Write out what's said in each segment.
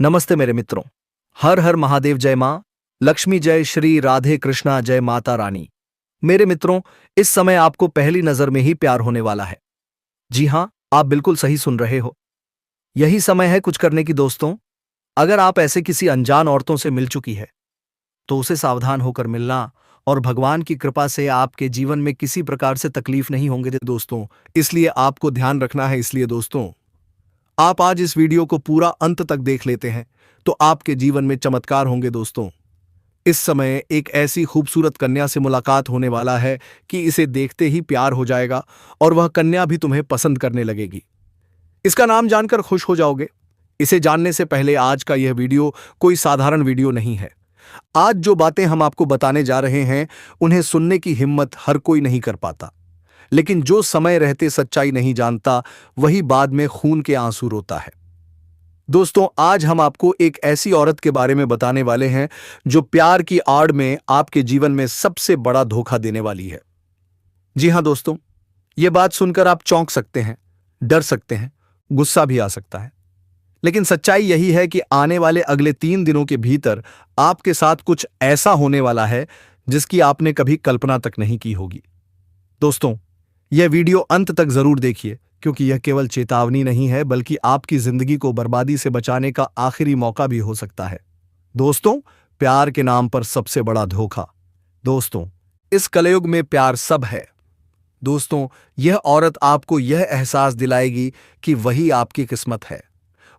नमस्ते मेरे मित्रों। हर हर महादेव। जय मां लक्ष्मी, जय श्री राधे कृष्णा, जय माता रानी। मेरे मित्रों, इस समय आपको पहली नजर में ही प्यार होने वाला है। जी हां, आप बिल्कुल सही सुन रहे हो। यही समय है कुछ करने की दोस्तों। अगर आप ऐसे किसी अनजान औरतों से मिल चुकी है तो उसे सावधान होकर मिलना, और भगवान की कृपा से आपके जीवन में किसी प्रकार से तकलीफ नहीं होंगे दोस्तों। इसलिए आपको ध्यान रखना है। इसलिए दोस्तों, आप आज इस वीडियो को पूरा अंत तक देख लेते हैं तो आपके जीवन में चमत्कार होंगे दोस्तों। इस समय एक ऐसी खूबसूरत कन्या से मुलाकात होने वाला है कि इसे देखते ही प्यार हो जाएगा और वह कन्या भी तुम्हें पसंद करने लगेगी। इसका नाम जानकर खुश हो जाओगे। इसे जानने से पहले, आज का यह वीडियो कोई साधारण वीडियो नहीं है। आज जो बातें हम आपको बताने जा रहे हैं उन्हें सुनने की हिम्मत हर कोई नहीं कर पाता, लेकिन जो समय रहते सच्चाई नहीं जानता वही बाद में खून के आंसू रोता है। दोस्तों, आज हम आपको एक ऐसी औरत के बारे में बताने वाले हैं जो प्यार की आड़ में आपके जीवन में सबसे बड़ा धोखा देने वाली है। जी हां दोस्तों, यह बात सुनकर आप चौंक सकते हैं, डर सकते हैं, गुस्सा भी आ सकता है। लेकिन सच्चाई यही है कि आने वाले अगले 3 दिनों के भीतर आपके साथ कुछ ऐसा होने वाला है जिसकी आपने कभी कल्पना तक नहीं की होगी। दोस्तों, यह वीडियो अंत तक जरूर देखिए, क्योंकि यह केवल चेतावनी नहीं है बल्कि आपकी जिंदगी को बर्बादी से बचाने का आखिरी मौका भी हो सकता है। दोस्तों, प्यार के नाम पर सबसे बड़ा धोखा। दोस्तों, इस कलयुग में प्यार सब है। दोस्तों, यह औरत आपको यह एहसास दिलाएगी कि वही आपकी किस्मत है।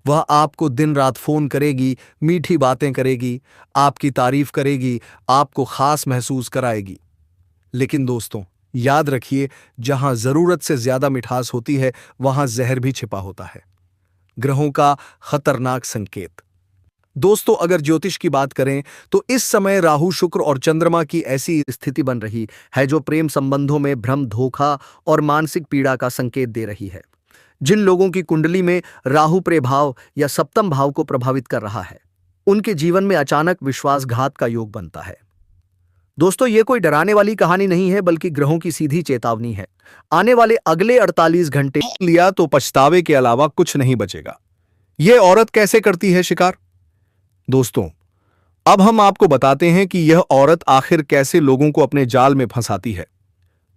वह आपको दिन रात फोन करेगी, मीठी बातें करेगी, आपकी तारीफ करेगी, आपको खास महसूस कराएगी। लेकिन दोस्तों, याद रखिए, जहां जरूरत से ज्यादा मिठास होती है वहां जहर भी छिपा होता है। ग्रहों का खतरनाक संकेत। दोस्तों, अगर ज्योतिष की बात करें तो इस समय राहु, शुक्र और चंद्रमा की ऐसी स्थिति बन रही है जो प्रेम संबंधों में भ्रम, धोखा और मानसिक पीड़ा का संकेत दे रही है। जिन लोगों की कुंडली में राहु प्रभाव या सप्तम भाव को प्रभावित कर रहा है, उनके जीवन में अचानक विश्वासघात का योग बनता है। दोस्तों, ये कोई डराने वाली कहानी नहीं है बल्कि ग्रहों की सीधी चेतावनी है। आने वाले अगले 48 घंटे लिया तो पछतावे के अलावा कुछ नहीं बचेगा। यह औरत कैसे करती है शिकार? दोस्तों, अब हम आपको बताते हैं कि यह औरत आखिर कैसे लोगों को अपने जाल में फंसाती है।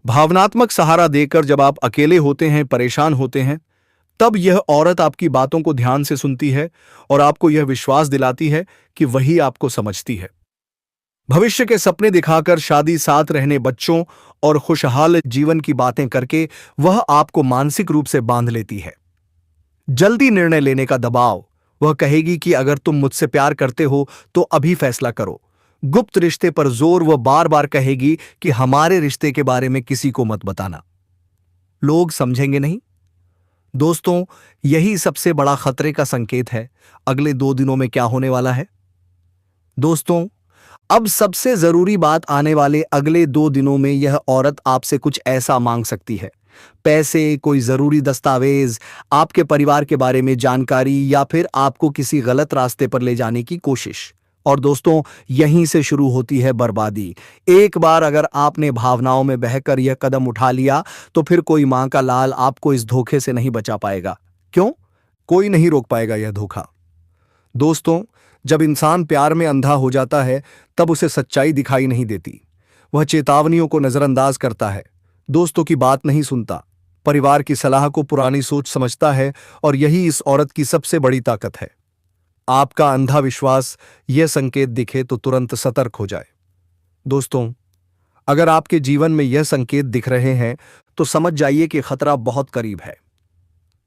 भावनात्मक सहारा देकर जब आप अकेले होते हैं, परेशान होते हैं, तब यह औरत आपकी बातों को ध्यान से सुनती है और आपको यह विश्वास दिलाती है कि वही आपको समझती है। भविष्य के सपने दिखाकर, शादी, साथ रहने, बच्चों और खुशहाल जीवन की बातें करके वह आपको मानसिक रूप से बांध लेती है। जल्दी निर्णय लेने का दबाव। वह कहेगी कि अगर तुम मुझसे प्यार करते हो तो अभी फैसला करो। गुप्त रिश्ते पर जोर। वह बार बार कहेगी कि हमारे रिश्ते के बारे में किसी को मत बताना, लोग समझेंगे नहीं। दोस्तों, यही सबसे बड़ा खतरे का संकेत है। अगले 2 दिनों में क्या होने वाला है? दोस्तों, अब सबसे जरूरी बात, आने वाले अगले 2 दिनों में यह औरत आपसे कुछ ऐसा मांग सकती है। पैसे, कोई जरूरी दस्तावेज, आपके परिवार के बारे में जानकारी, या फिर आपको किसी गलत रास्ते पर ले जाने की कोशिश। और दोस्तों, यहीं से शुरू होती है बर्बादी। एक बार अगर आपने भावनाओं में बहकर यह कदम उठा लिया तो फिर कोई मां का लाल आपको इस धोखे से नहीं बचा पाएगा। क्यों? कोई नहीं रोक पाएगा यह धोखा। दोस्तों, जब इंसान प्यार में अंधा हो जाता है तब उसे सच्चाई दिखाई नहीं देती। वह चेतावनियों को नजरअंदाज करता है, दोस्तों की बात नहीं सुनता, परिवार की सलाह को पुरानी सोच समझता है, और यही इस औरत की सबसे बड़ी ताकत है। आपका अंधा विश्वास यह संकेत दिखे तो तुरंत सतर्क हो जाए। दोस्तों, अगर आपके जीवन में यह संकेत दिख रहे हैं तो समझ जाइए कि खतरा बहुत करीब है।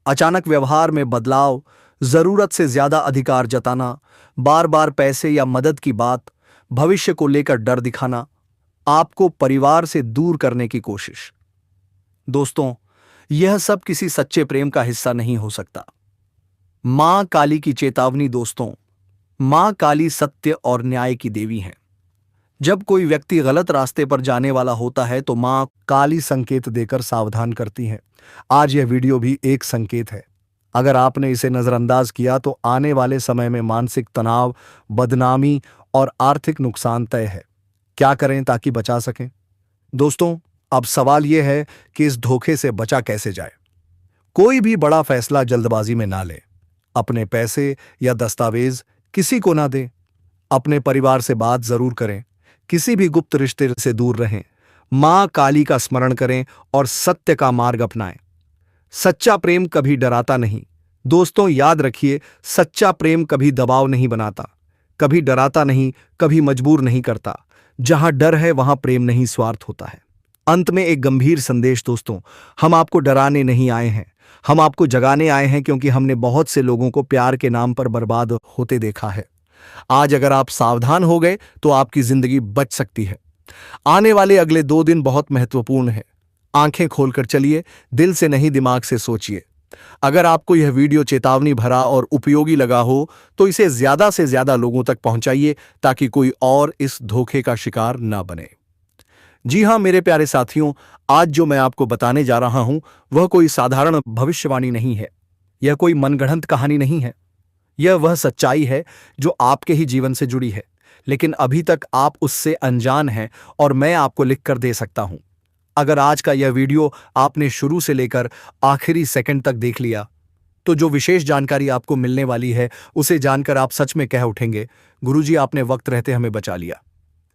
अचानक व्यवहार में बदलाव, जरूरत से ज्यादा अधिकार जताना, बार बार पैसे या मदद की बात, भविष्य को लेकर डर दिखाना, आपको परिवार से दूर करने की कोशिश। दोस्तों, यह सब किसी सच्चे प्रेम का हिस्सा नहीं हो सकता। मां काली की चेतावनी। दोस्तों, मां काली सत्य और न्याय की देवी हैं। जब कोई व्यक्ति गलत रास्ते पर जाने वाला होता है तो मां काली संकेत देकर सावधान करती हैं। आज यह वीडियो भी एक संकेत है। अगर आपने इसे नजरअंदाज किया तो आने वाले समय में मानसिक तनाव, बदनामी और आर्थिक नुकसान तय है। क्या करें ताकि बचा सकें? दोस्तों, अब सवाल यह है कि इस धोखे से बचा कैसे जाए। कोई भी बड़ा फैसला जल्दबाजी में ना लें। अपने पैसे या दस्तावेज किसी को ना दें। अपने परिवार से बात जरूर करें। किसी भी गुप्त रिश्ते से दूर रहें। मां काली का स्मरण करें और सत्य का मार्ग अपनाएं। सच्चा प्रेम कभी डराता नहीं। दोस्तों याद रखिए, सच्चा प्रेम कभी दबाव नहीं बनाता, कभी डराता नहीं, कभी मजबूर नहीं करता। जहां डर है वहां प्रेम नहीं, स्वार्थ होता है। अंत में एक गंभीर संदेश दोस्तों, हम आपको डराने नहीं आए हैं, हम आपको जगाने आए हैं, क्योंकि हमने बहुत से लोगों को प्यार के नाम पर बर्बाद होते देखा है। आज अगर आप सावधान हो गए तो आपकी जिंदगी बच सकती है। आने वाले अगले 2 दिन बहुत महत्वपूर्ण है। आंखें खोलकर चलिए, दिल से नहीं दिमाग से सोचिए। अगर आपको यह वीडियो चेतावनी भरा और उपयोगी लगा हो तो इसे ज्यादा से ज्यादा लोगों तक पहुंचाइए, ताकि कोई और इस धोखे का शिकार ना बने। जी हां मेरे प्यारे साथियों, आज जो मैं आपको बताने जा रहा हूं वह कोई साधारण भविष्यवाणी नहीं है। यह कोई मनगढ़ंत कहानी नहीं है। यह वह सच्चाई है जो आपके ही जीवन से जुड़ी है, लेकिन अभी तक आप उससे अनजान हैं, और मैं आपको लिख कर दे सकता हूं। अगर आज का यह वीडियो आपने शुरू से लेकर आखिरी सेकंड तक देख लिया, तो जो विशेष जानकारी आपको मिलने वाली है उसे जानकर आप सच में कह उठेंगे, गुरुजी आपने वक्त रहते हमें बचा लिया।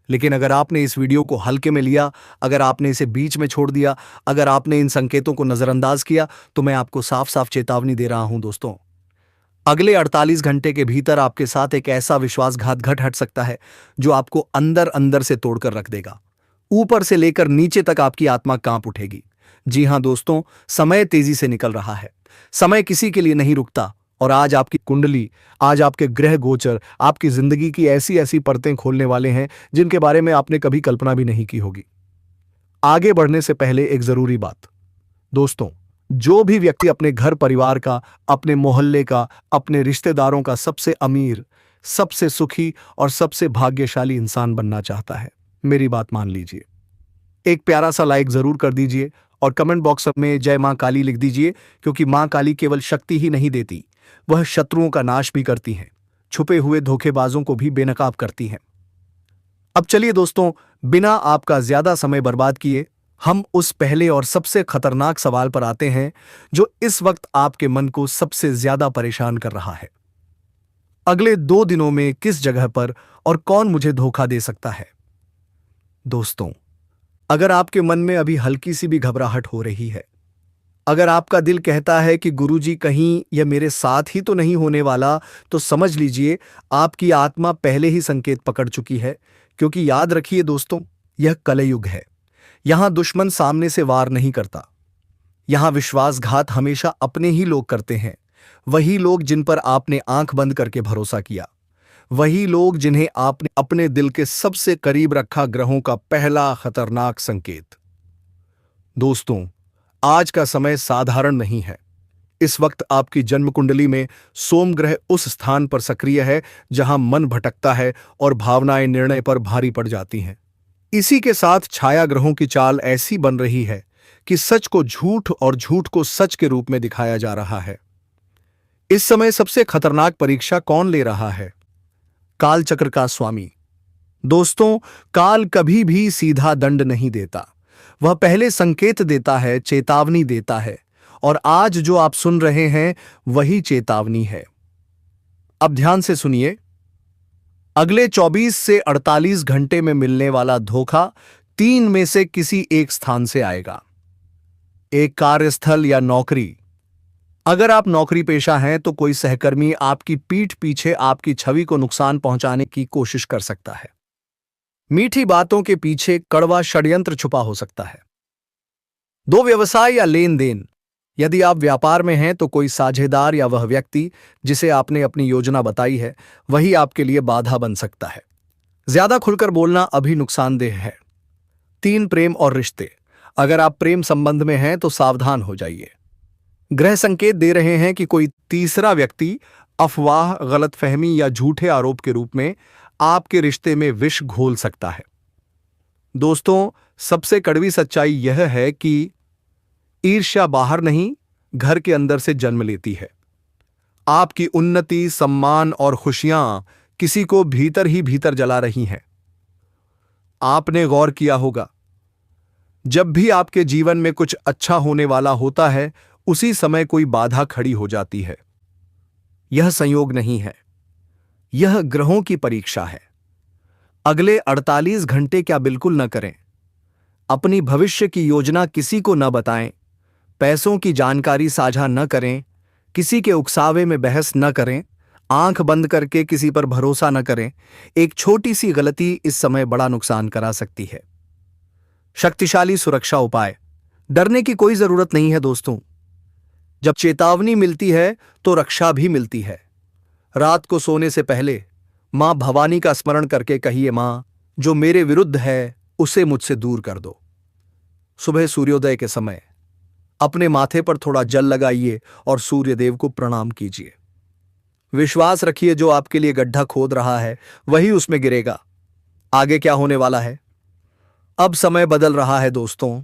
लेकिन अगर आपने इस वीडियो को हल्के में लिया, अगर आपने इसे बीच में छोड़ दिया, अगर आपने इन संकेतों को नजरअंदाज किया, तो मैं आपको साफ साफ चेतावनी दे रहा हूं दोस्तों। अगले 48 घंटे के भीतर आपके साथ एक ऐसा विश्वासघात घट सकता है जो आपको अंदर अंदर से तोड़कर रख देगा। ऊपर से लेकर नीचे तक आपकी आत्मा कांप उठेगी। जी हां दोस्तों, समय तेजी से निकल रहा है। समय किसी के लिए नहीं रुकता, और आज आपकी कुंडली, आज आपके ग्रह गोचर आपकी जिंदगी की ऐसी ऐसी परतें खोलने वाले हैं जिनके बारे में आपने कभी कल्पना भी नहीं की होगी। आगे बढ़ने से पहले एक जरूरी बात दोस्तों, जो भी व्यक्ति अपने घर परिवार का, अपने मोहल्ले का, अपने रिश्तेदारों का सबसे अमीर, सबसे सुखी और सबसे भाग्यशाली इंसान बनना चाहता है, मेरी बात मान लीजिए। एक प्यारा सा लाइक जरूर कर दीजिए और कमेंट बॉक्स में जय मां काली लिख दीजिए, क्योंकि मां काली केवल शक्ति ही नहीं देती, वह शत्रुओं का नाश भी करती हैं, छुपे हुए धोखेबाजों को भी बेनकाब करती हैं। अब चलिए दोस्तों, बिना आपका ज्यादा समय बर्बाद किए हम उस पहले और सबसे खतरनाक सवाल पर आते हैं जो इस वक्त आपके मन को सबसे ज्यादा परेशान कर रहा है। अगले 2 दिनों में किस जगह पर और कौन मुझे धोखा दे सकता है? दोस्तों, अगर आपके मन में अभी हल्की सी भी घबराहट हो रही है, अगर आपका दिल कहता है कि गुरुजी कहीं यह मेरे साथ ही तो नहीं होने वाला, तो समझ लीजिए आपकी आत्मा पहले ही संकेत पकड़ चुकी है। क्योंकि याद रखिए दोस्तों, यह कलयुग है। यहां दुश्मन सामने से वार नहीं करता। यहां विश्वासघात हमेशा अपने ही लोग करते हैं। वही लोग जिन पर आपने आंख बंद करके भरोसा किया, वही लोग जिन्हें आपने अपने दिल के सबसे करीब रखा, ग्रहों का पहला खतरनाक संकेत। दोस्तों, आज का समय साधारण नहीं है। इस वक्त आपकी जन्म कुंडली में सोम ग्रह उस स्थान पर सक्रिय है जहां मन भटकता है और भावनाएं निर्णय पर भारी पड़ जाती हैं। इसी के साथ छाया ग्रहों की चाल ऐसी बन रही है कि सच को झूठ और झूठ को सच के रूप में दिखाया जा रहा है। इस समय सबसे खतरनाक परीक्षा कौन ले रहा है? काल चक्र का स्वामी। दोस्तों, काल कभी भी सीधा दंड नहीं देता। वह पहले संकेत देता है, चेतावनी देता है, और आज जो आप सुन रहे हैं वही चेतावनी है। अब ध्यान से सुनिए। अगले 24 से 48 घंटे में मिलने वाला धोखा 3 में से किसी एक स्थान से आएगा। एक कार्यस्थल या नौकरी। अगर आप नौकरी पेशा हैं तो कोई सहकर्मी आपकी पीठ पीछे आपकी छवि को नुकसान पहुंचाने की कोशिश कर सकता है। मीठी बातों के पीछे कड़वा षड्यंत्र छुपा हो सकता है। 2 व्यवसाय या लेन देन। यदि आप व्यापार में हैं तो कोई साझेदार या वह व्यक्ति जिसे आपने अपनी योजना बताई है, वही आपके लिए बाधा बन सकता है। ज्यादा खुलकर बोलना अभी नुकसानदेह है। 3 प्रेम और रिश्ते। अगर आप प्रेम संबंध में हैं तो सावधान हो जाइए। ग्रह संकेत दे रहे हैं कि कोई तीसरा व्यक्ति अफवाह, गलतफहमी या झूठे आरोप के रूप में आपके रिश्ते में विष घोल सकता है। दोस्तों, सबसे कड़वी सच्चाई यह है कि ईर्ष्या बाहर नहीं, घर के अंदर से जन्म लेती है। आपकी उन्नति, सम्मान और खुशियां किसी को भीतर ही भीतर जला रही हैं। आपने गौर किया होगा, जब भी आपके जीवन में कुछ अच्छा होने वाला होता है, उसी समय कोई बाधा खड़ी हो जाती है। यह संयोग नहीं है, यह ग्रहों की परीक्षा है। अगले 48 घंटे क्या बिल्कुल न करें। अपनी भविष्य की योजना किसी को न बताएं, पैसों की जानकारी साझा न करें, किसी के उकसावे में बहस न करें, आंख बंद करके किसी पर भरोसा न करें। एक छोटी सी गलती इस समय बड़ा नुकसान करा सकती है। शक्तिशाली सुरक्षा उपाय। डरने की कोई जरूरत नहीं है दोस्तों। जब चेतावनी मिलती है तो रक्षा भी मिलती है। रात को सोने से पहले मां भवानी का स्मरण करके कहिए, मां, जो मेरे विरुद्ध है उसे मुझसे दूर कर दो। सुबह सूर्योदय के समय अपने माथे पर थोड़ा जल लगाइए और सूर्यदेव को प्रणाम कीजिए। विश्वास रखिए, जो आपके लिए गड्ढा खोद रहा है वही उसमें गिरेगा। आगे क्या होने वाला है? अब समय बदल रहा है दोस्तों।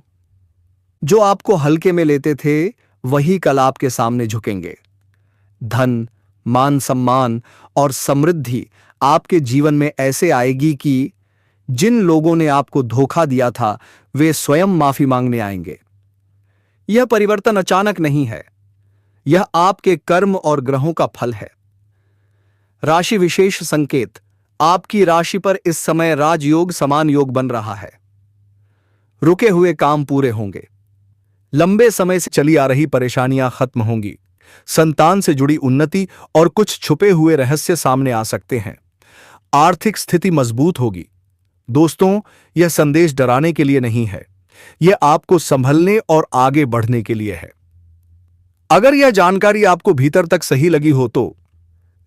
जो आपको हल्के में लेते थे वही कल आपके सामने झुकेंगे। धन, मान सम्मान और समृद्धि आपके जीवन में ऐसे आएगी कि जिन लोगों ने आपको धोखा दिया था वे स्वयं माफी मांगने आएंगे। यह परिवर्तन अचानक नहीं है, यह आपके कर्म और ग्रहों का फल है। राशि विशेष संकेत। आपकी राशि पर इस समय राजयोग समान योग बन रहा है। रुके हुए काम पूरे होंगे। लंबे समय से चली आ रही परेशानियां खत्म होंगी। संतान से जुड़ी उन्नति और कुछ छुपे हुए रहस्य सामने आ सकते हैं। आर्थिक स्थिति मजबूत होगी। दोस्तों, यह संदेश डराने के लिए नहीं है, यह आपको संभलने और आगे बढ़ने के लिए है। अगर यह जानकारी आपको भीतर तक सही लगी हो तो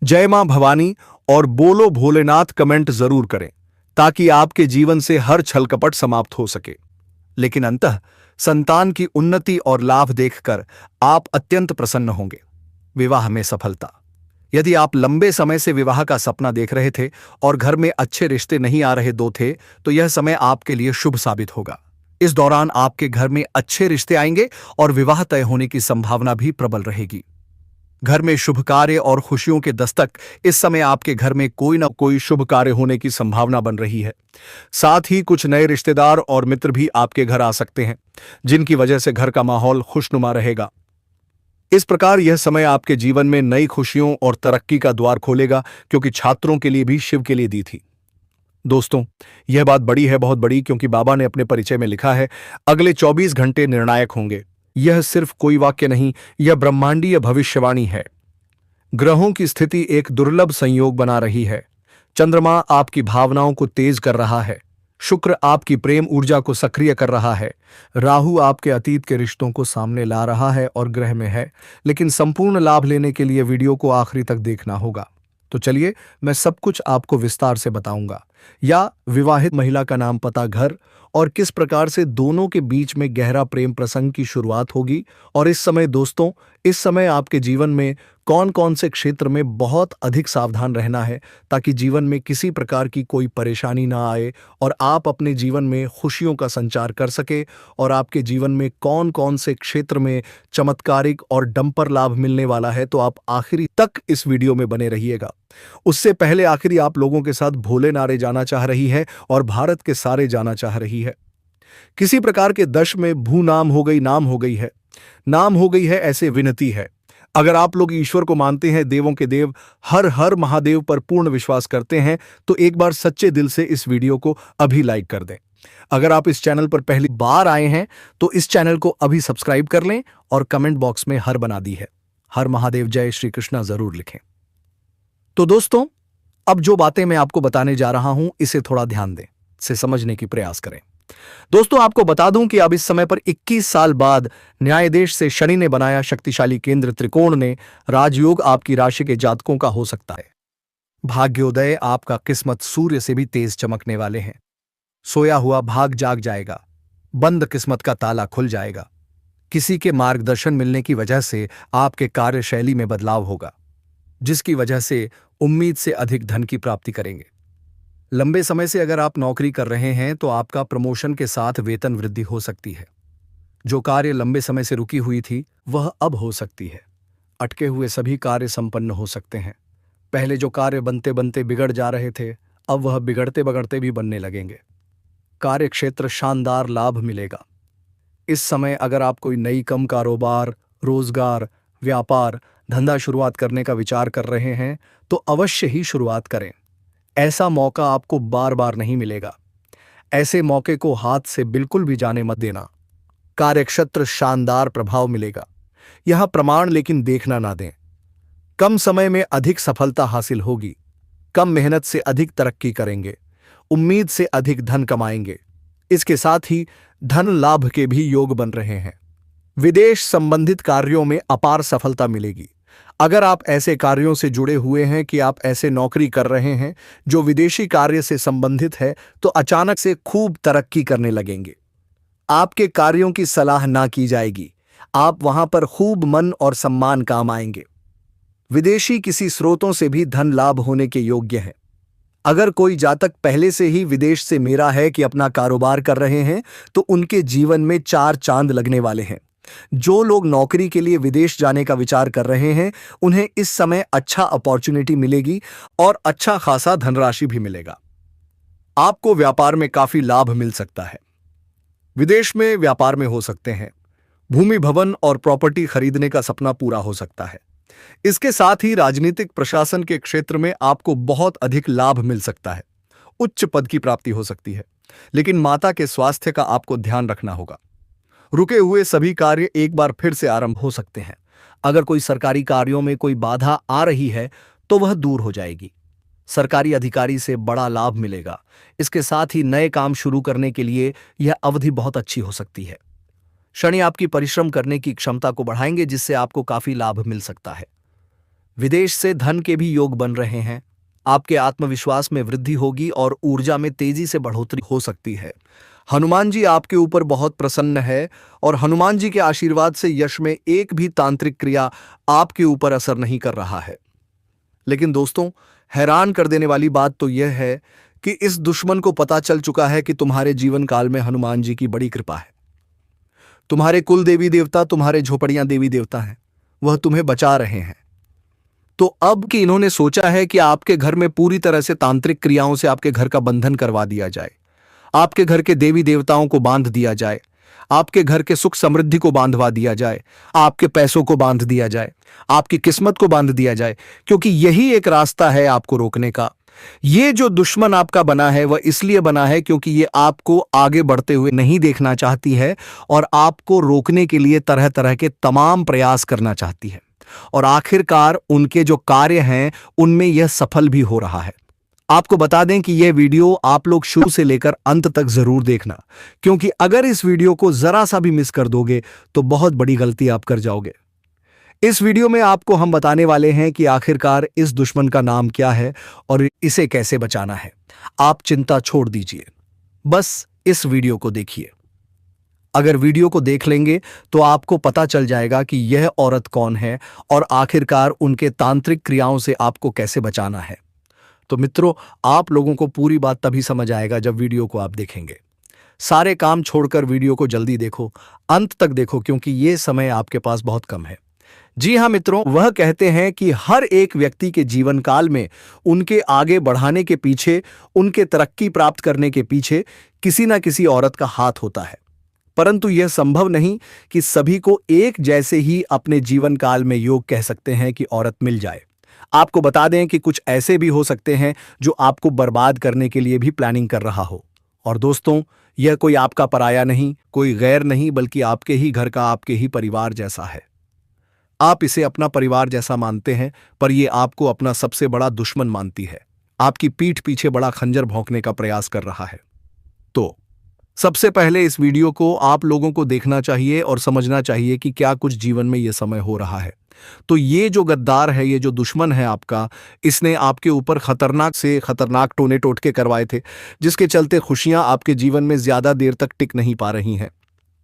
जय मां भवानी और बोलो भोलेनाथ कमेंट जरूर करें, ताकि आपके जीवन से हर छलकपट समाप्त हो सके। लेकिन अंततः संतान की उन्नति और लाभ देखकर आप अत्यंत प्रसन्न होंगे। विवाह में सफलता। यदि आप लंबे समय से विवाह का सपना देख रहे थे और घर में अच्छे रिश्ते नहीं आ रहे दो थे, तो यह समय आपके लिए शुभ साबित होगा। इस दौरान आपके घर में अच्छे रिश्ते आएंगे और विवाह तय होने की संभावना भी प्रबल रहेगी। घर में शुभ कार्य और खुशियों के दस्तक। इस समय आपके घर में कोई ना कोई शुभ कार्य होने की संभावना बन रही है। साथ ही कुछ नए रिश्तेदार और मित्र भी आपके घर आ सकते हैं, जिनकी वजह से घर का माहौल खुशनुमा रहेगा। इस प्रकार यह समय आपके जीवन में नई खुशियों और तरक्की का द्वार खोलेगा, क्योंकि छात्रों के लिए भी शिव के लिए दी थी। दोस्तों, यह बात बड़ी है, बहुत बड़ी, क्योंकि बाबा ने अपने परिचय में लिखा है, अगले 24 घंटे निर्णायक होंगे। यह सिर्फ कोई वाक्य नहीं, यह ब्रह्मांडीय भविष्यवाणी है। ग्रहों की स्थिति एक दुर्लभ संयोग बना रही है। चंद्रमा आपकी भावनाओं को तेज कर रहा है। शुक्र आपकी प्रेम ऊर्जा को सक्रिय कर रहा है। राहु आपके अतीत के रिश्तों को सामने ला रहा है और ग्रह में है। लेकिन संपूर्ण लाभ लेने के लिए वीडियो को आखिरी तक देखना होगा। तो चलिए, मैं सब कुछ आपको विस्तार से बताऊंगा। या विवाहित महिला का नाम, पता, घर और किस प्रकार से दोनों के बीच में गहरा प्रेम प्रसंग की शुरुआत होगी। और इस समय दोस्तों, इस समय आपके जीवन में कौन कौन से क्षेत्र में बहुत अधिक सावधान रहना है, ताकि जीवन में किसी प्रकार की कोई परेशानी ना आए और आप अपने जीवन में खुशियों का संचार कर सके। और आपके जीवन में कौन कौन से क्षेत्र में चमत्कारिक और डंपर लाभ मिलने वाला है, तो आप आखिरी तक इस वीडियो में बने रहिएगा। उससे पहले आखिरी आप लोगों के साथ भोले नारे जाना चाह रही है और भारत के सारे जाना चाह रही है। किसी प्रकार के दश में भू नाम हो गई, नाम हो गई है, नाम हो गई है, ऐसे विनती है। अगर आप लोग ईश्वर को मानते हैं, देवों के देव हर हर महादेव पर पूर्ण विश्वास करते हैं, तो एक बार सच्चे दिल से इस वीडियो को अभी लाइक कर दें। अगर आप इस चैनल पर पहली बार आए हैं तो इस चैनल को अभी सब्सक्राइब कर लें और कमेंट बॉक्स में हर बना दी है, हर महादेव जय श्री कृष्णा जरूर लिखें। तो दोस्तों, अब जो बातें मैं आपको बताने जा रहा हूं, इसे थोड़ा ध्यान दें, इसे समझने की प्रयास करें। दोस्तों, आपको बता दूं कि अब इस समय पर 21 साल बाद न्यायदेश से शनि ने बनाया शक्तिशाली केंद्र त्रिकोण ने राजयोग आपकी राशि के जातकों का हो सकता है। भाग्योदय आपका किस्मत सूर्य से भी तेज चमकने वाले हैं। सोया हुआ भाग जाग जाएगा, बंद किस्मत का ताला खुल जाएगा। किसी के मार्गदर्शन मिलने की वजह से आपके कार्यशैली में बदलाव होगा, जिसकी वजह से उम्मीद से अधिक धन की प्राप्ति करेंगे। लंबे समय से अगर आप नौकरी कर रहे हैं तो आपका प्रमोशन के साथ वेतन वृद्धि हो सकती है। जो कार्य लंबे समय से रुकी हुई थी वह अब हो सकती है। अटके हुए सभी कार्य संपन्न हो सकते हैं। पहले जो कार्य बनते बनते बिगड़ जा रहे थे, अब वह बिगड़ते बिगड़ते भी बनने लगेंगे। कार्य क्षेत्र शानदार लाभ मिलेगा। इस समय अगर आप कोई नई कम कारोबार, रोजगार, व्यापार, धंधा शुरुआत करने का विचार कर रहे हैं तो अवश्य ही शुरुआत करें। ऐसा मौका आपको बार बार नहीं मिलेगा। ऐसे मौके को हाथ से बिल्कुल भी जाने मत देना। कार्यक्षेत्र शानदार प्रभाव मिलेगा, यह प्रमाण, लेकिन देखना ना दें। कम समय में अधिक सफलता हासिल होगी। कम मेहनत से अधिक तरक्की करेंगे। उम्मीद से अधिक धन कमाएंगे। इसके साथ ही धन लाभ के भी योग बन रहे हैं। विदेश संबंधित कार्यों में अपार सफलता मिलेगी। अगर आप ऐसे कार्यों से जुड़े हुए हैं कि आप ऐसे नौकरी कर रहे हैं जो विदेशी कार्य से संबंधित है, तो अचानक से खूब तरक्की करने लगेंगे। आपके कार्यों की सलाह ना की जाएगी। आप वहां पर खूब मन और सम्मान काम आएंगे। विदेशी किसी स्रोतों से भी धन लाभ होने के योग्य हैं। अगर कोई जातक पहले से ही विदेश से मेरा है कि अपना कारोबार कर रहे हैं, तो उनके जीवन में 4 चांद लगने वाले हैं। जो लोग नौकरी के लिए विदेश जाने का विचार कर रहे हैं, उन्हें इस समय अच्छा अपॉर्चुनिटी मिलेगी और अच्छा खासा धनराशि भी मिलेगा। आपको व्यापार में काफी लाभ मिल सकता है। विदेश में व्यापार में हो सकते हैं। भूमि, भवन और प्रॉपर्टी खरीदने का सपना पूरा हो सकता है। इसके साथ ही राजनीतिक प्रशासन के क्षेत्र में आपको बहुत अधिक लाभ मिल सकता है। उच्च पद की प्राप्ति हो सकती है, लेकिन माता के स्वास्थ्य का आपको ध्यान रखना होगा। रुके हुए सभी कार्य एक बार फिर से आरंभ हो सकते हैं। अगर कोई सरकारी कार्यों में कोई बाधा आ रही है तो वह दूर हो जाएगी। सरकारी अधिकारी से बड़ा लाभ मिलेगा। इसके साथ ही नए काम शुरू करने के लिए यह अवधि बहुत अच्छी हो सकती है। शनि आपकी परिश्रम करने की क्षमता को बढ़ाएंगे, जिससे आपको काफी लाभ मिल सकता है। विदेश से धन के भी योग बन रहे हैं। आपके आत्मविश्वास में वृद्धि होगी और ऊर्जा में तेजी से बढ़ोतरी हो सकती है। हनुमान जी आपके ऊपर बहुत प्रसन्न है और हनुमान जी के आशीर्वाद से यश में एक भी तांत्रिक क्रिया आपके ऊपर असर नहीं कर रहा है। लेकिन दोस्तों, हैरान कर देने वाली बात तो यह है कि इस दुश्मन को पता चल चुका है कि तुम्हारे जीवन काल में हनुमान जी की बड़ी कृपा है। तुम्हारे कुल देवी देवता तुम्हारे झोपड़ियां देवी देवता हैं। वह तुम्हें बचा रहे हैं। तो अब कि इन्होंने सोचा है कि आपके घर में पूरी तरह से तांत्रिक क्रियाओं से आपके घर का बंधन करवा दिया जाए। आपके घर के देवी देवताओं को बांध दिया जाए। आपके घर के सुख समृद्धि को बांधवा दिया जाए। आपके पैसों को बांध दिया जाए। आपकी किस्मत को बांध दिया जाए, क्योंकि यही एक रास्ता है आपको रोकने का। ये जो दुश्मन आपका बना है वह इसलिए बना है क्योंकि ये आपको आगे बढ़ते हुए नहीं देखना चाहती है और आपको रोकने के लिए तरह तरह के तमाम प्रयास करना चाहती है। और आखिरकार उनके जो कार्य हैं उनमें यह सफल भी हो रहा है। आपको बता दें कि यह वीडियो आप लोग शुरू से लेकर अंत तक जरूर देखना, क्योंकि अगर इस वीडियो को जरा सा भी मिस कर दोगे तो बहुत बड़ी गलती आप कर जाओगे। इस वीडियो में आपको हम बताने वाले हैं कि आखिरकार इस दुश्मन का नाम क्या है और इसे कैसे बचाना है। आप चिंता छोड़ दीजिए, बस इस वीडियो को देखिए। अगर वीडियो को देख लेंगे तो आपको पता चल जाएगा कि यह औरत कौन है और आखिरकार उनके तांत्रिक क्रियाओं से आपको कैसे बचाना है। तो मित्रों, आप लोगों को पूरी बात तभी समझ आएगा जब वीडियो को आप देखेंगे। सारे काम छोड़कर वीडियो को जल्दी देखो, अंत तक देखो, क्योंकि ये समय आपके पास बहुत कम है। जी हां मित्रों, वह कहते हैं कि हर एक व्यक्ति के जीवन काल में उनके आगे बढ़ाने के पीछे, उनके तरक्की प्राप्त करने के पीछे किसी ना किसी औरत का हाथ होता है। परंतु यह संभव नहीं कि सभी को एक जैसे ही अपने जीवन काल में योग कह सकते हैं कि औरत मिल जाए। आपको बता दें कि कुछ ऐसे भी हो सकते हैं जो आपको बर्बाद करने के लिए भी प्लानिंग कर रहा हो। और दोस्तों, यह कोई आपका पराया नहीं, कोई गैर नहीं, बल्कि आपके ही घर का, आपके ही परिवार जैसा है। आप इसे अपना परिवार जैसा मानते हैं, पर यह आपको अपना सबसे बड़ा दुश्मन मानती है। आपकी पीठ पीछे बड़ा खंजर भोंकने का प्रयास कर रहा है। तो सबसे पहले इस वीडियो को आप लोगों को देखना चाहिए और समझना चाहिए कि क्या कुछ जीवन में यह समय हो रहा है। तो ये जो गद्दार है, ये जो दुश्मन है आपका, इसने आपके ऊपर खतरनाक से खतरनाक टोने टोटके करवाए थे, जिसके चलते खुशियां आपके जीवन में ज्यादा देर तक टिक नहीं पा रही हैं।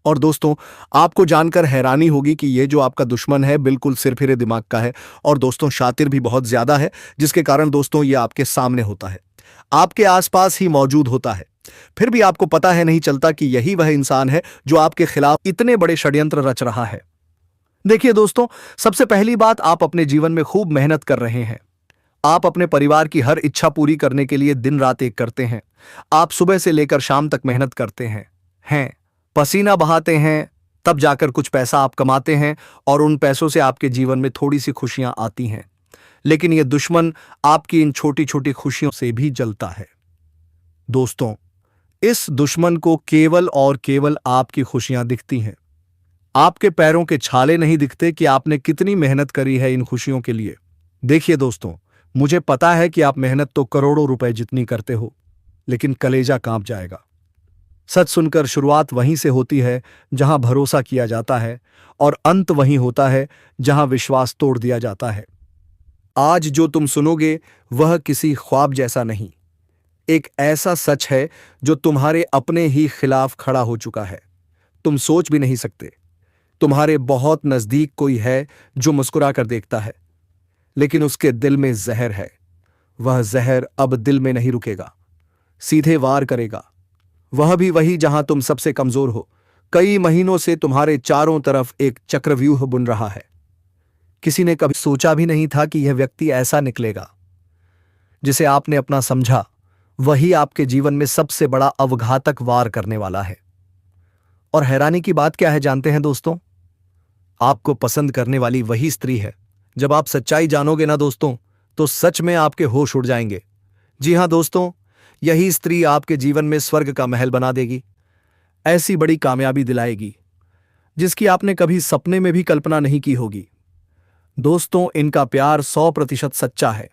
और दोस्तों, आपको जानकर हैरानी होगी कि ये जो आपका दुश्मन है बिल्कुल सिरफिरे दिमाग का है और दोस्तों शातिर भी बहुत ज्यादा है, जिसके कारण दोस्तों ये आपके सामने होता है, आपके आसपास ही मौजूद होता है। फिर भी आपको पता है नहीं चलता कि यही वह इंसान है जो आपके खिलाफ इतने बड़े षड्यंत्र रच रहा है। देखिए दोस्तों, सबसे पहली बात, आप अपने जीवन में खूब मेहनत कर रहे हैं। आप अपने परिवार की हर इच्छा पूरी करने के लिए दिन रात एक करते हैं। आप सुबह से लेकर शाम तक मेहनत करते हैं, पसीना बहाते हैं, तब जाकर कुछ पैसा आप कमाते हैं और उन पैसों से आपके जीवन में थोड़ी सी खुशियां आती हैं। लेकिन यह दुश्मन आपकी इन छोटी छोटी खुशियों से भी जलता है। दोस्तों, इस दुश्मन को केवल और केवल आपकी खुशियां दिखती हैं। आपके पैरों के छाले नहीं दिखते कि आपने कितनी मेहनत करी है इन खुशियों के लिए। देखिए दोस्तों, मुझे पता है कि आप मेहनत तो करोड़ों रुपए जितनी करते हो, लेकिन कलेजा कांप जाएगा। सच सुनकर शुरुआत वहीं से होती है जहां भरोसा किया जाता है, और अंत वहीं होता है जहां विश्वास तोड़ दिया जाता है। आज जो तुम सुनोगे वह किसी ख्वाब जैसा नहीं, एक ऐसा सच है जो तुम्हारे अपने ही खिलाफ खड़ा हो चुका है। तुम सोच भी नहीं सकते। तुम्हारे बहुत नजदीक कोई है जो मुस्कुरा कर देखता है, लेकिन उसके दिल में जहर है। वह जहर अब दिल में नहीं रुकेगा, सीधे वार करेगा। वह भी वही जहां तुम सबसे कमजोर हो। कई महीनों से तुम्हारे चारों तरफ एक चक्रव्यूह बुन रहा है। किसी ने कभी सोचा भी नहीं था कि यह व्यक्ति ऐसा निकलेगा। जिसे आपने अपना समझा, वही आपके जीवन में सबसे बड़ा अवघातक वार करने वाला है। और हैरानी की बात क्या है जानते हैं दोस्तों? आपको पसंद करने वाली वही स्त्री है। जब आप सच्चाई जानोगे ना दोस्तों, तो सच में आपके होश उड़ जाएंगे। जी हां दोस्तों, यही स्त्री आपके जीवन में स्वर्ग का महल बना देगी, ऐसी बड़ी कामयाबी दिलाएगी जिसकी आपने कभी सपने में भी कल्पना नहीं की होगी। दोस्तों, इनका प्यार 100% सच्चा है।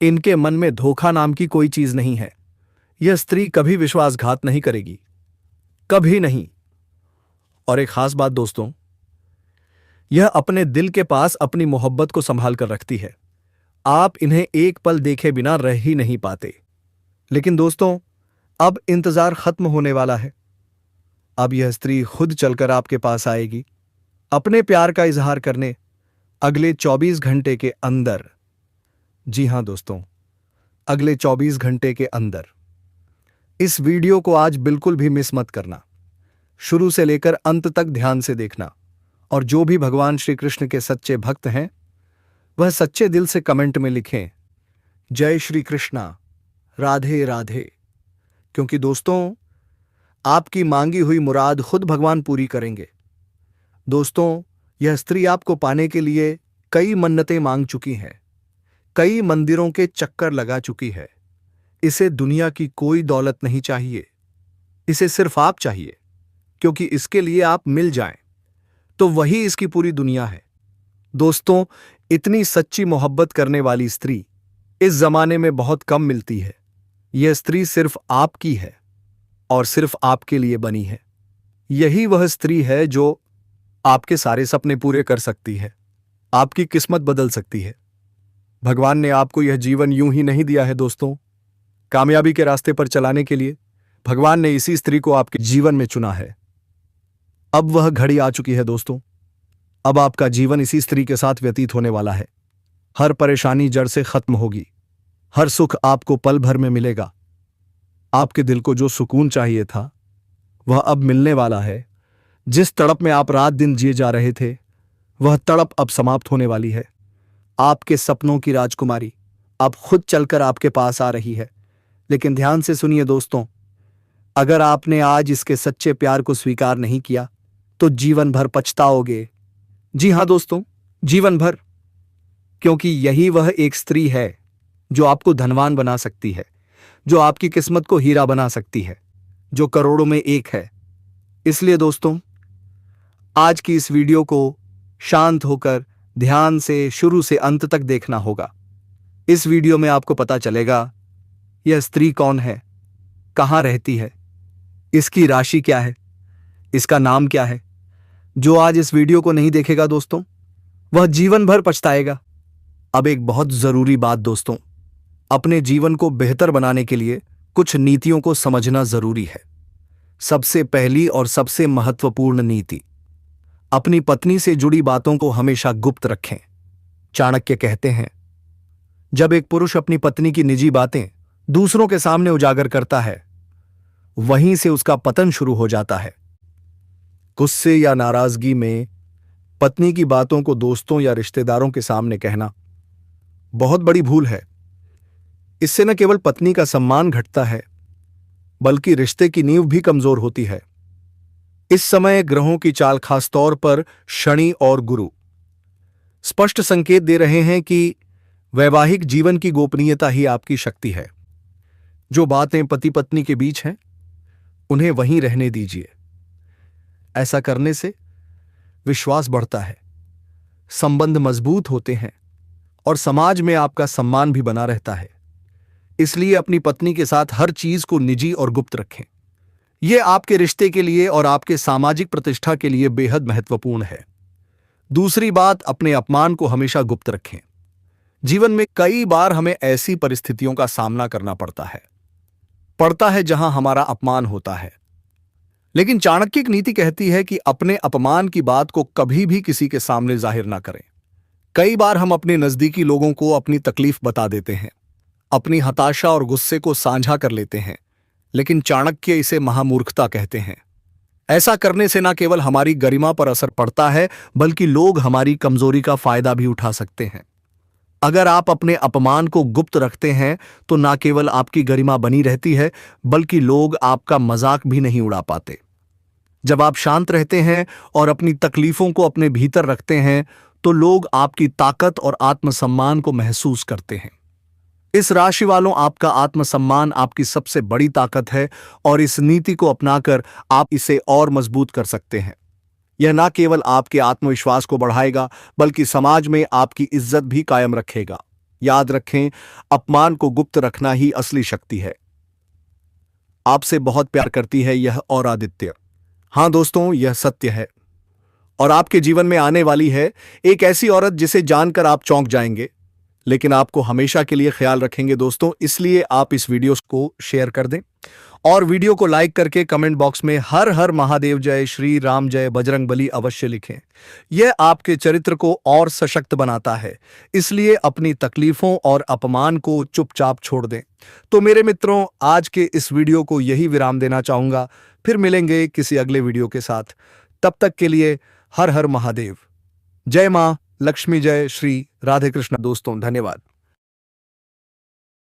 इनके मन में धोखा नाम की कोई चीज नहीं है। यह स्त्री कभी विश्वासघात नहीं करेगी, कभी नहीं। और एक खास बात दोस्तों, यह अपने दिल के पास अपनी मोहब्बत को संभाल कर रखती है। आप इन्हें एक पल देखे बिना रह ही नहीं पाते। लेकिन दोस्तों, अब इंतजार खत्म होने वाला है। अब यह स्त्री खुद चलकर आपके पास आएगी, अपने प्यार का इजहार करने, अगले 24 घंटे के अंदर। जी हां दोस्तों, अगले 24 घंटे के अंदर। इस वीडियो को आज बिल्कुल भी मिस मत करना। शुरू से लेकर अंत तक ध्यान से देखना। और जो भी भगवान श्री कृष्ण के सच्चे भक्त हैं, वह सच्चे दिल से कमेंट में लिखें, जय श्री कृष्णा, राधे राधे। क्योंकि दोस्तों, आपकी मांगी हुई मुराद खुद भगवान पूरी करेंगे। दोस्तों, यह स्त्री आपको पाने के लिए कई मन्नतें मांग चुकी है, कई मंदिरों के चक्कर लगा चुकी है। इसे दुनिया की कोई दौलत नहीं चाहिए, इसे सिर्फ आप चाहिए। क्योंकि इसके लिए आप मिल जाएं तो वही इसकी पूरी दुनिया है। दोस्तों, इतनी सच्ची मोहब्बत करने वाली स्त्री इस जमाने में बहुत कम मिलती है। यह स्त्री सिर्फ आपकी है और सिर्फ आपके लिए बनी है। यही वह स्त्री है जो आपके सारे सपने पूरे कर सकती है, आपकी किस्मत बदल सकती है। भगवान ने आपको यह जीवन यूं ही नहीं दिया है दोस्तों। कामयाबी के रास्ते पर चलाने के लिए भगवान ने इसी स्त्री को आपके जीवन में चुना है। अब वह घड़ी आ चुकी है दोस्तों। अब आपका जीवन इसी स्त्री के साथ व्यतीत होने वाला है। हर परेशानी जड़ से खत्म होगी, हर सुख आपको पल भर में मिलेगा। आपके दिल को जो सुकून चाहिए था, वह अब मिलने वाला है। जिस तड़प में आप रात दिन जिए जा रहे थे, वह तड़प अब समाप्त होने वाली है। आपके सपनों की राजकुमारी अब खुद चलकर आपके पास आ रही है। लेकिन ध्यान से सुनिए दोस्तों, अगर आपने आज इसके सच्चे प्यार को स्वीकार नहीं किया, तो जीवन भर पछताओगे। जी हां दोस्तों, जीवन भर। क्योंकि यही वह एक स्त्री है जो आपको धनवान बना सकती है, जो आपकी किस्मत को हीरा बना सकती है, जो करोड़ों में एक है। इसलिए दोस्तों, आज की इस वीडियो को शांत होकर ध्यान से शुरू से अंत तक देखना होगा। इस वीडियो में आपको पता चलेगा यह स्त्री कौन है, कहां रहती है, इसकी राशि क्या है, इसका नाम क्या है। जो आज इस वीडियो को नहीं देखेगा दोस्तों, वह जीवन भर पछताएगा। अब एक बहुत जरूरी बात दोस्तों, अपने जीवन को बेहतर बनाने के लिए कुछ नीतियों को समझना जरूरी है। सबसे पहली और सबसे महत्वपूर्ण नीति, अपनी पत्नी से जुड़ी बातों को हमेशा गुप्त रखें। चाणक्य कहते हैं, जब एक पुरुष अपनी पत्नी की निजी बातें दूसरों के सामने उजागर करता है, वहीं से उसका पतन शुरू हो जाता है। गुस्से या नाराजगी में पत्नी की बातों को दोस्तों या रिश्तेदारों के सामने कहना बहुत बड़ी भूल है। इससे न केवल पत्नी का सम्मान घटता है, बल्कि रिश्ते की नींव भी कमजोर होती है। इस समय ग्रहों की चाल खासतौर पर शनि और गुरु स्पष्ट संकेत दे रहे हैं कि वैवाहिक जीवन की गोपनीयता ही आपकी शक्ति है। जो बातें पति पत्नी के बीच हैं, उन्हें वहीं रहने दीजिए। ऐसा करने से विश्वास बढ़ता है, संबंध मजबूत होते हैं और समाज में आपका सम्मान भी बना रहता है। इसलिए अपनी पत्नी के साथ हर चीज को निजी और गुप्त रखें। यह आपके रिश्ते के लिए और आपके सामाजिक प्रतिष्ठा के लिए बेहद महत्वपूर्ण है। दूसरी बात, अपने अपमान को हमेशा गुप्त रखें। जीवन में कई बार हमें ऐसी परिस्थितियों का सामना करना पड़ता है जहां हमारा अपमान होता है। लेकिन चाणक्य की नीति कहती है कि अपने अपमान की बात को कभी भी किसी के सामने जाहिर ना करें। कई बार हम अपने नजदीकी लोगों को अपनी तकलीफ बता देते हैं, अपनी हताशा और गुस्से को साझा कर लेते हैं, लेकिन चाणक्य इसे महामूर्खता कहते हैं। ऐसा करने से न केवल हमारी गरिमा पर असर पड़ता है, बल्कि लोग हमारी कमजोरी का फायदा भी उठा सकते हैं। अगर आप अपने अपमान को गुप्त रखते हैं तो न केवल आपकी गरिमा बनी रहती है, बल्कि लोग आपका मजाक भी नहीं उड़ा पाते। जब आप शांत रहते हैं और अपनी तकलीफों को अपने भीतर रखते हैं, तो लोग आपकी ताकत और आत्मसम्मान को महसूस करते हैं। इस राशि वालों, आपका आत्मसम्मान आपकी सबसे बड़ी ताकत है और इस नीति को अपनाकर आप इसे और मजबूत कर सकते हैं। यह न केवल आपके आत्मविश्वास को बढ़ाएगा, बल्कि समाज में आपकी इज्जत भी कायम रखेगा। याद रखें, अपमान को गुप्त रखना ही असली शक्ति है। आपसे बहुत प्यार करती है यह और आदित्य। हाँ दोस्तों, यह सत्य है और आपके जीवन में आने वाली है एक ऐसी औरत जिसे जानकर आप चौंक जाएंगे, लेकिन आपको हमेशा के लिए ख्याल रखेंगे दोस्तों। इसलिए आप इस वीडियो को शेयर कर दें और वीडियो को लाइक करके कमेंट बॉक्स में हर हर महादेव जय, श्री राम जय, बजरंगबली अवश्य लिखें। यह आपके चरित्र को और सशक्त बनाता है। इसलिए अपनी तकलीफों और अपमान को चुपचाप छोड़ दें। तो मेरे मित्रों, आज के इस वीडियो को यही विराम देना चाहूंगा। फिर मिलेंगे किसी अगले वीडियो के साथ। तब तक के लिए हर हर महादेव। जय मां लक्ष्मी, जय श्री राधे कृष्ण। दोस्तों धन्यवाद।